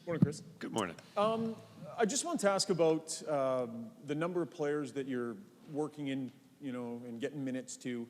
Morning, Kris. Good morning. I just want to ask about the number of players that you're working in, and getting minutes to,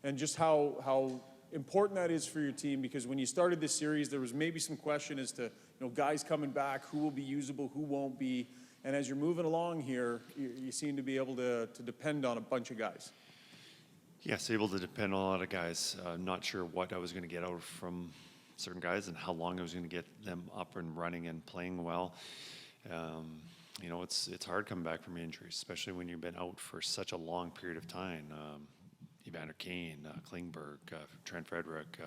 and just how important that is for your team. Because when you started this series, there was maybe some question as to, guys coming back, who will be usable, who won't be. And as you're moving along here, you seem to be able to depend on a bunch of guys. Yes, able to depend on a lot of guys. Not sure what I was going to get out from certain guys and how long I was going to get them up and running and playing well. It's hard coming back from injuries, especially when you've been out for such a long period of time. Evander Kane, Klingberg, Trent Frederick,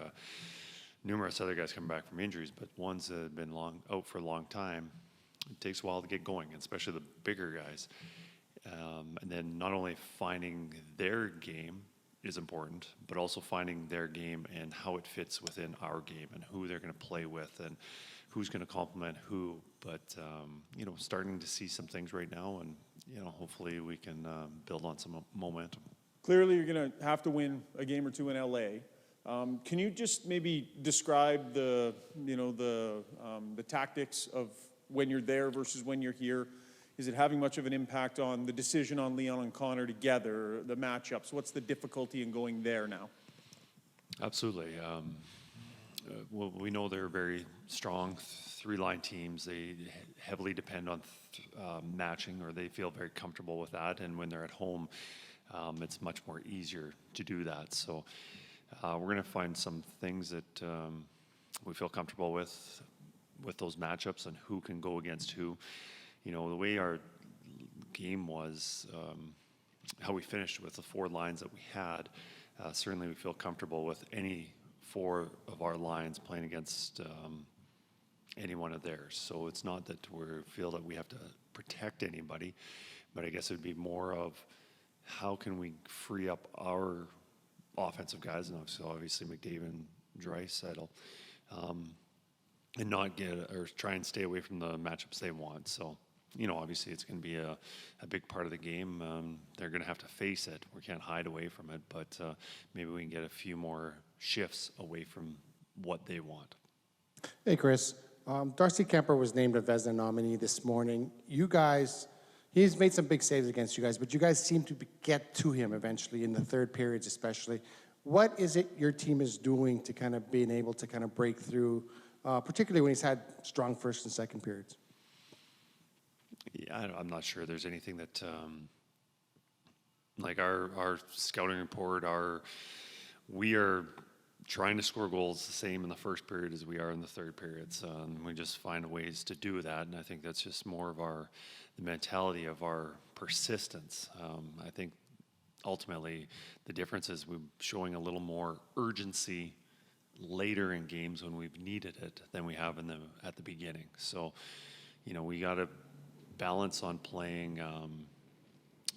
numerous other guys coming back from injuries, but ones that have been out for a long time, it takes a while to get going, especially the bigger guys. And then not only finding their game is important, but also finding their game and how it fits within our game and who they're going to play with and who's going to complement who. But, starting to see some things right now, and, hopefully we can build on some momentum. Clearly, you're going to have to win a game or two in LA. Can you just maybe describe the tactics of when you're there versus when you're here? Is it having much of an impact on the decision on Leon and Connor together, the matchups? What's the difficulty in going there now? Absolutely. Well, we know they're very strong three-line teams. They heavily depend on matching, or they feel very comfortable with that. And when they're at home, it's much more easier to do that. So we're going to find some things that we feel comfortable with those matchups and who can go against who. The way our game was, how we finished with the four lines that we had, certainly we feel comfortable with any four of our lines playing against any one of theirs. So it's not that we feel that we have to protect anybody, but I guess it would be more of how can we free up our offensive guys, and obviously McDavid and Draisaitl, and not try and stay away from the matchups they want. So, obviously it's going to be a big part of the game. They're going to have to face it. We can't hide away from it, but maybe we can get a few more shifts away from what they want. Hey, Kris. Darcy Kemper was named a Vezina nominee this morning. You guys, he's made some big saves against you guys, but you guys seem to get to him eventually in the third periods especially. What is it your team is doing to kind of being able to kind of break through, particularly when he's had strong first and second periods? Yeah, I'm not sure there's anything that, like our scouting report, we are trying to score goals the same in the first period as we are in the third periods. We just find ways to do that, and I think that's just more of the mentality of our persistence. I think ultimately the difference is we're showing a little more urgency later in games when we've needed it than we have at the beginning. So, we got to balance on playing,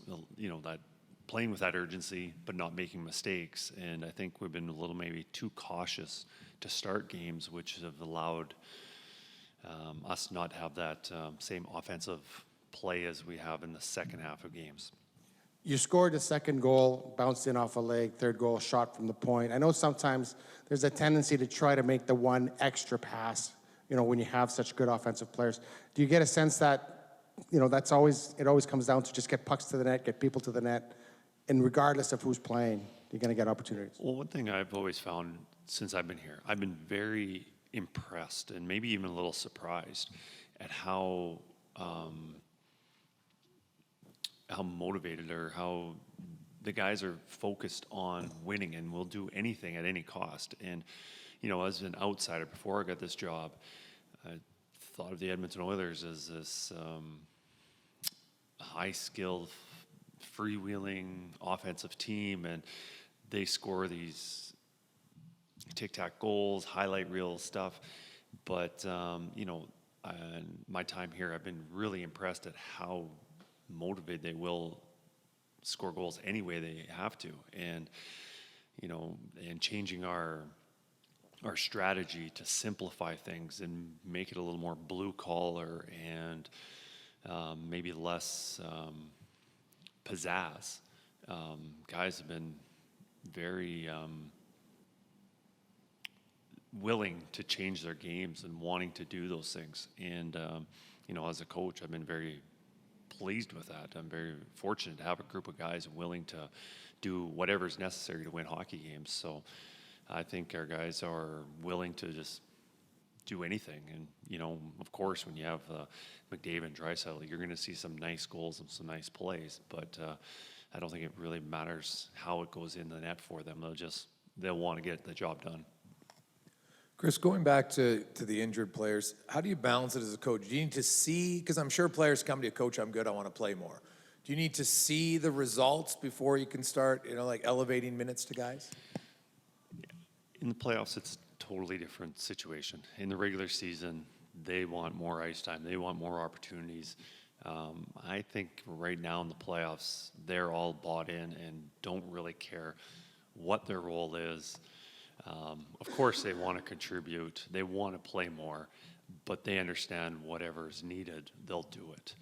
that playing with that urgency, but not making mistakes. And I think we've been a little maybe too cautious to start games, which have allowed us not have that same offensive play as we have in the second half of games. You scored the second goal, bounced in off a leg, third goal, shot from the point. I know sometimes there's a tendency to try to make the one extra pass, when you have such good offensive players. Do you get a sense that, it always comes down to just get pucks to the net, get people to the net, and regardless of who's playing, you're going to get opportunities? Well, one thing I've always found since I've been here, I've been very impressed and maybe even a little surprised at how motivated or how the guys are focused on winning and will do anything at any cost. And, as an outsider before I got this job, I thought of the Edmonton Oilers as this high-skilled, freewheeling offensive team, and they score these tic-tac goals, highlight reel stuff. But, in my time here, I've been really impressed at how motivated they will score goals any way they have to. And, and changing our strategy to simplify things and make it a little more blue collar and maybe less pizzazz. Guys have been very willing to change their games and wanting to do those things. And, as a coach, I've been very pleased with that. I'm very fortunate to have a group of guys willing to do whatever is necessary to win hockey games. So I think our guys are willing to just do anything. And, of course, when you have McDavid and Draisaitl, you're going to see some nice goals and some nice plays. But I don't think it really matters how it goes in the net for them. They'll want to get the job done. Kris, going back to the injured players, how do you balance it as a coach? Do you need to see, because I'm sure players come to you, coach, I'm good, I want to play more. Do you need to see the results before you can start, elevating minutes to guys? In the playoffs, it's a totally different situation. In the regular season, they want more ice time. They want more opportunities. I think right now in the playoffs, they're all bought in and don't really care what their role is. Of course, they want to contribute. They want to play more, but they understand whatever is needed, they'll do it.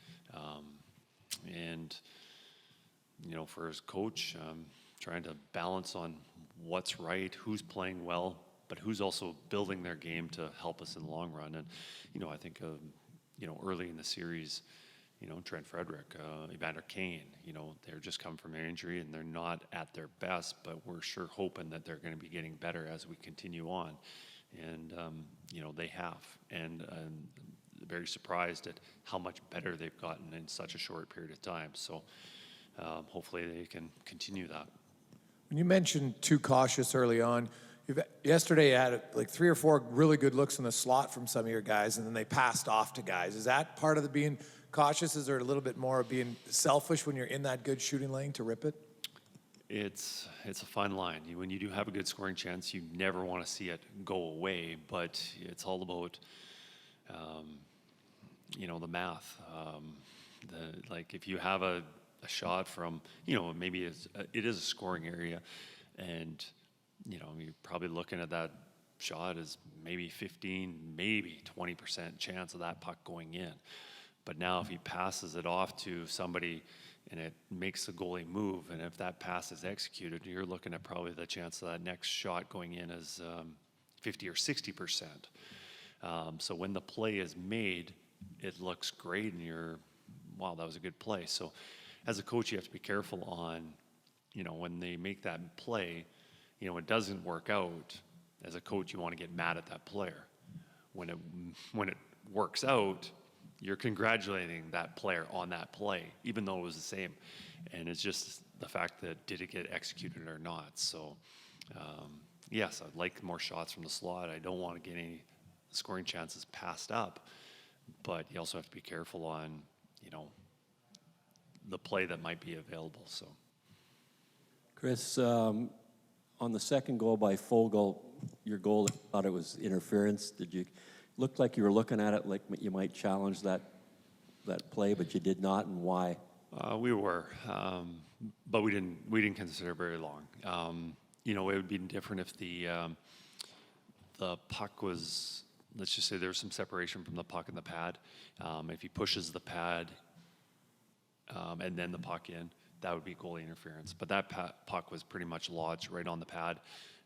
For his coach, trying to balance on what's right, who's playing well, but who's also building their game to help us in the long run. And, I think, early in the series, Trent Frederick, Evander Kane, they're just come from an injury and they're not at their best, but we're sure hoping that they're going to be getting better as we continue on. And, they have. And I'm very surprised at how much better they've gotten in such a short period of time. So hopefully they can continue that. When you mentioned too cautious early on, yesterday you had like 3 or 4 really good looks in the slot from some of your guys, and then they passed off to guys. Is that part of the being cautious? Is there a little bit more of being selfish when you're in that good shooting lane to rip it? It's a fine line. When you do have a good scoring chance, you never want to see it go away, but it's all about, the math. If you have a shot from, maybe it is a scoring area, and, you're probably looking at that shot as maybe 15, maybe 20% chance of that puck going in. But now if he passes it off to somebody and it makes the goalie move, and if that pass is executed, you're looking at probably the chance of that next shot going in as 50 or 60%. So when the play is made, it looks great and wow, that was a good play. So as a coach, you have to be careful on, when they make that play, it doesn't work out. As a coach, you want to get mad at that player. When it works out, you're congratulating that player on that play, even though it was the same. And it's just the fact that did it get executed or not. So, yes, I'd like more shots from the slot. I don't want to get any scoring chances passed up. But you also have to be careful on, the play that might be available. So, Kris, on the second goal by Fogle, your goalie thought it was interference. Did you look like you were looking at it like you might challenge that play, but you did not, and why? We were, but we didn't consider very long. It would be different if the puck was, let's just say there was some separation from the puck and the pad. If he pushes the pad and then the puck in, that would be goalie interference. But that puck was pretty much lodged right on the pad.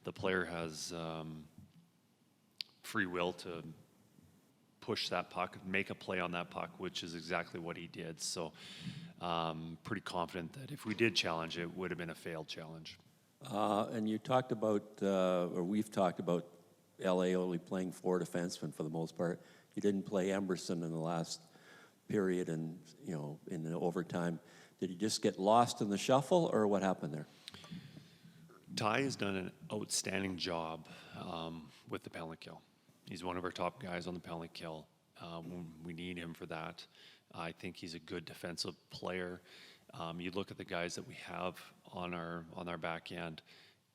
The player has free will to push that puck, make a play on that puck, which is exactly what he did. So pretty confident that if we did challenge it, would have been a failed challenge. And you talked about, or we've talked about LA only playing 4 defensemen for the most part. You didn't play Emberson in the last period and, in the overtime. Did you just get lost in the shuffle, or what happened there? Ty has done an outstanding job with the penalty kill. He's one of our top guys on the penalty kill. We need him for that. I think he's a good defensive player. You look at the guys that we have on our back end,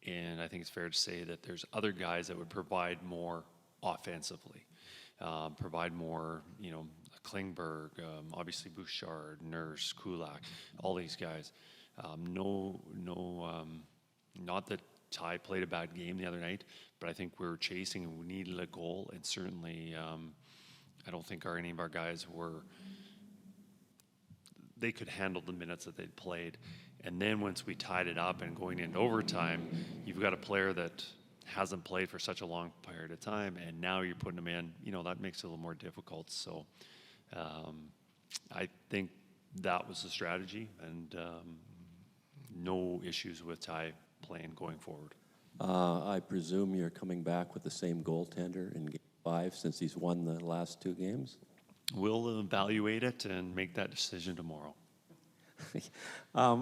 and I think it's fair to say that there's other guys that would provide more offensively, provide more, Klingberg, obviously Bouchard, Nurse, Kulak, all these guys. Not that Ty played a bad game the other night, but I think we were chasing and we needed a goal, and certainly I don't think any of our guys they could handle the minutes that they'd played. And then once we tied it up and going into overtime, you've got a player that hasn't played for such a long period of time, and now you're putting him in, that makes it a little more difficult. So I think that was the strategy, and no issues with Ty playing going forward. I presume you're coming back with the same goaltender in Game 5 since he's won the last 2 games? We'll evaluate it and make that decision tomorrow.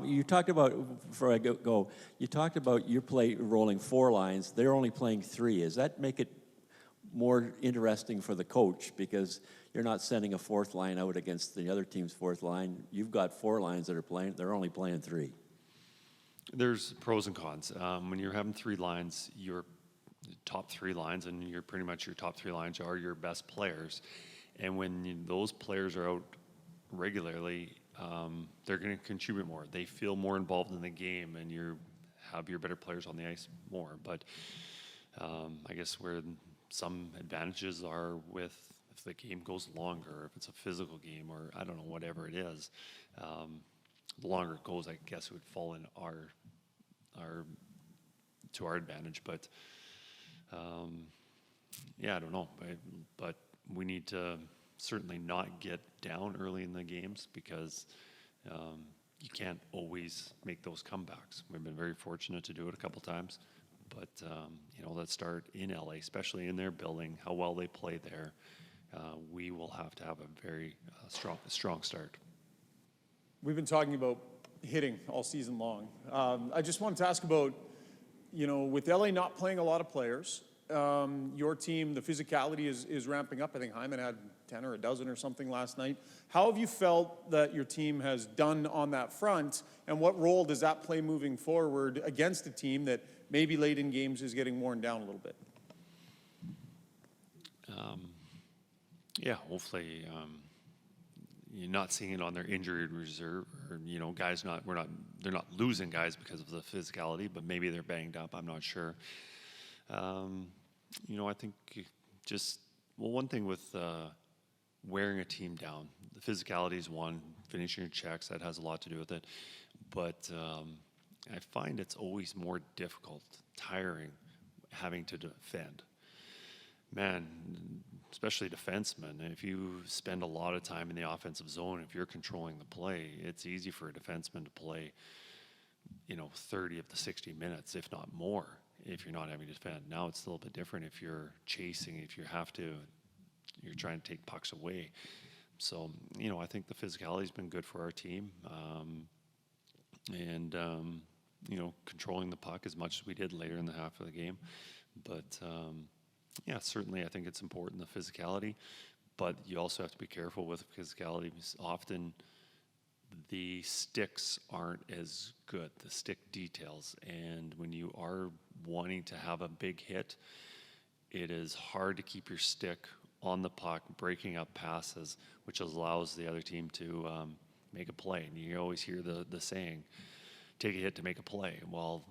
You talked about, before I go, you talked about your play rolling 4 lines. They're only playing 3. Does that make it more interesting for the coach because you're not sending a 4th line out against the other team's 4th line? You've got 4 lines that are playing. They're only playing 3. There's pros and cons. When you're having 3 lines, your top 3 lines, and you're pretty much your top 3 lines are your best players. And when those players are out regularly, they're going to contribute more. They feel more involved in the game, and you have your better players on the ice more. But I guess where some advantages are with if the game goes longer, if it's a physical game, or I don't know, whatever it is, the longer it goes, I guess it would fall in to our advantage. But yeah, I don't know. But we need to certainly not get down early in the games because you can't always make those comebacks. We've been very fortunate to do it a couple times, but let's start in LA, especially in their building, how well they play there. We will have to have a very strong start. We've been talking about hitting all season long. I just wanted to ask about, with LA not playing a lot of players, your team, the physicality is ramping up. I think Hyman had 10 or a dozen or something last night. How have you felt that your team has done on that front, and what role does that play moving forward against a team that maybe late in games is getting worn down a little bit? Yeah, hopefully you're not seeing it on their injury reserve, or guys they're not losing guys because of the physicality, but maybe they're banged up. I'm not sure. I think one thing with wearing a team down, the physicality is one, finishing your checks, that has a lot to do with it. But I find it's always more difficult, tiring, having to defend. Man, especially defensemen, if you spend a lot of time in the offensive zone, if you're controlling the play, it's easy for a defenseman to play, 30 of the 60 minutes, if not more, if you're not having to defend. Now it's a little bit different if you're chasing, if you're trying to take pucks away. So, I think the physicality's been good for our team. And controlling the puck as much as we did later in the half of the game. But, yeah, certainly I think it's important, the physicality. But you also have to be careful with physicality because often the sticks aren't as good, the stick details. And when you are wanting to have a big hit, it is hard to keep your stick on the puck, breaking up passes, which allows the other team to make a play. And you always hear the saying, take a hit to make a play. Well,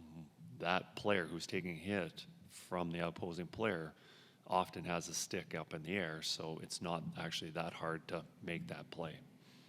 that player who's taking a hit from the opposing player often has a stick up in the air, so it's not actually that hard to make that play.